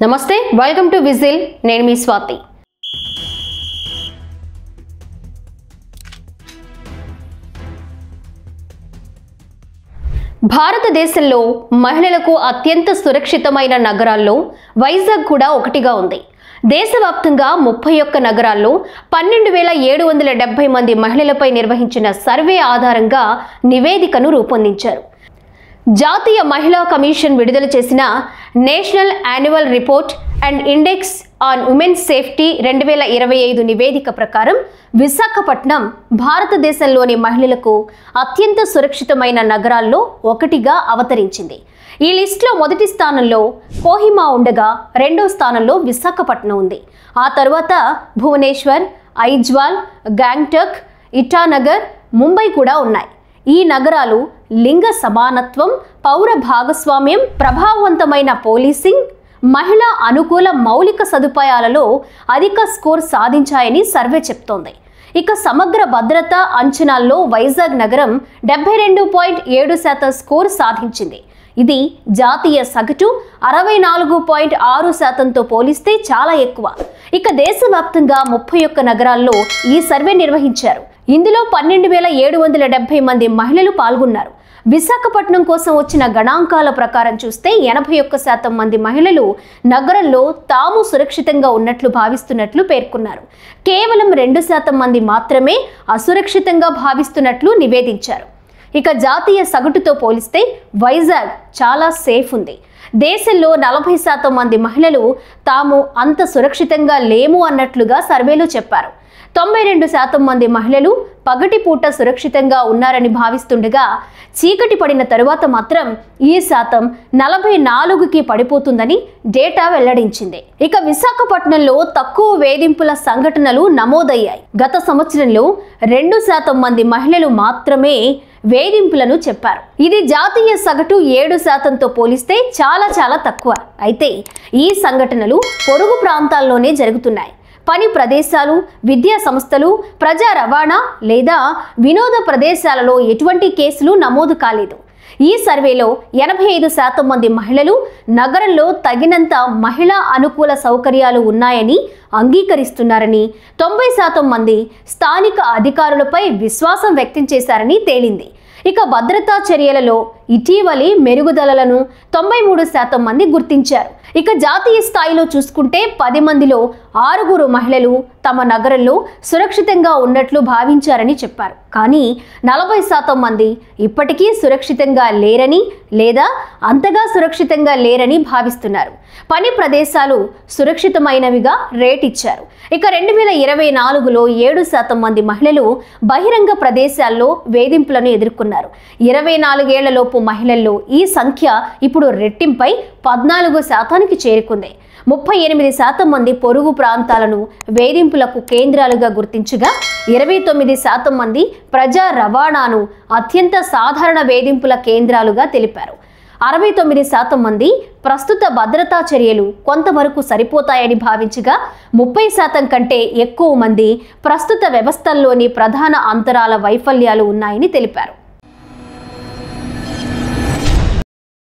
నమస్తే, welcome to whistle. నేను మీ స్వాతి. భారతదేశంలో మహిళలకు అత్యంత సురక్షితమైన నగరాల్లో వైజాగ్ కూడా ఒకటిగా ఉంది. దేశవ్యాప్తంగా 31 నగరాల్లో 12,770 మంది మహిళలపై నిర్వహించిన సర్వే ఆధారంగా నివేదికను రూపొందించారు. జాతీయ మహిళా కమిషన్ విడుదల చేసిన national annual report and index on women's safety 2025 నివేదిక ప్రకారం విశాఖపట్నం భారతదేశంలోని మహిళలకు అత్యంత సురక్షితమైన నగరాల్లో ఒకటిగా అవతరించింది. ఈ లిస్టులో మొదటి స్థానంలో కోహిమా ఉండగా రెండో స్థానంలో విశాఖపట్నం ఉంది. ఆ తర్వాత భువనేశ్వర్, ఐజ్వాల్, గ్యాంగ్టక్, ఇటానగర్, ముంబై కూడా ఉన్నాయి. ఈ నగరాలు లింగ సమానత్వం, పౌర భాగస్వామ్యం, ప్రభావవంతమైన పోలీసింగ్, మహిళా అనుకూల మౌలిక సదుపాయాలలో అధిక స్కోర్ సాధించాయని సర్వే చెప్తోంది. ఇక సమగ్ర భద్రత అంచనాల్లో వైజాగ్ నగరం 72.7% స్కోర్ సాధించింది. ఇది జాతీయ సగటు 64.6%తో పోలిస్తే చాలా ఎక్కువ. ఇక దేశవ్యాప్తంగా 31 నగరాల్లో ఈ సర్వే నిర్వహించారు. ఇందులో 12,770 మంది మహిళలు పాల్గొన్నారు. విశాఖపట్నం కోసం వచ్చిన గణాంకాల ప్రకారం చూస్తే 81% మంది మహిళలు నగరంలో తాము సురక్షితంగా ఉన్నట్లు భావిస్తున్నట్లు పేర్కొన్నారు. కేవలం 2% మంది మాత్రమే అసురక్షితంగా భావిస్తున్నట్లు నివేదించారు. ఇక జాతీయ సగటుతో పోలిస్తే వైజాగ్ చాలా సేఫ్ ఉంది. దేశంలో 40% మంది మహిళలు తాము అంత సురక్షితంగా లేము అన్నట్లుగా సర్వేలో చెప్పారు. 92% మంది మహిళలు పగటిపూట సురక్షితంగా ఉన్నారని భావిస్తుండగా చీకటి పడిన తరువాత మాత్రం ఈ శాతం 44కి పడిపోతుందని డేటా వెల్లడించింది. ఇక విశాఖపట్నంలో తక్కువ వేధింపుల సంఘటనలు నమోదయ్యాయి. గత సంవత్సరంలో 2% మంది మహిళలు మాత్రమే వేధింపులను చెప్పారు. ఇది జాతీయ సగటు 7%తో పోలిస్తే చాలా తక్కువ. అయితే ఈ సంఘటనలు పొరుగు ప్రాంతాల్లోనే జరుగుతున్నాయి. పని ప్రదేశాలు, విద్యా సంస్థలు, ప్రజా రవాణా లేదా వినోద ప్రదేశాలలో ఎటువంటి కేసులు నమోదు కాలేదు. ఈ సర్వేలో 85% మంది మహిళలు నగరంలో తగినంత మహిళా అనుకూల సౌకర్యాలు ఉన్నాయని అంగీకరిస్తున్నారని, 90% మంది స్థానిక అధికారులపై విశ్వాసం వ్యక్తం చేశారని తేలింది. ఇక భద్రతా చర్యలలో ఇటీవలి మెరుగుదలలను 93% మంది గుర్తించారు. ఇక జాతీయ స్థాయిలో చూసుకుంటే 10 మందిలో 6 మహిళలు తమ నగరంలో సురక్షితంగా ఉన్నట్లు భావించారని చెప్పారు. కానీ 40% మంది ఇప్పటికీ సురక్షితంగా లేరని లేదా అంతగా సురక్షితంగా లేరని భావిస్తున్నారు. పని ప్రదేశాలు సురక్షితమైనవిగా రేట్ ఇచ్చారు. ఇక 2024లో 7% మంది మహిళలు బహిరంగ ప్రదేశాల్లో వేధింపులను ఎదుర్కొన్నారు. 24 ఏళ్లలోపు మహిళల్లో ఈ సంఖ్య ఇప్పుడు రెట్టింపై 14%కి చేరుకుంది. 38% మంది పొరుగు ప్రాంతాలను వేధింపులకు కేంద్రాలుగా గుర్తించగా 29% మంది ప్రజా రవాణాను అత్యంత సాధారణ వేధింపుల కేంద్రాలుగా తెలిపారు. 69% మంది ప్రస్తుత భద్రతా చర్యలు కొంతవరకు సరిపోతాయని భావించగా 30% కంటే ఎక్కువ మంది ప్రస్తుత వ్యవస్థల్లోని ప్రధాన అంతరాల వైఫల్యాలు ఉన్నాయని తెలిపారు.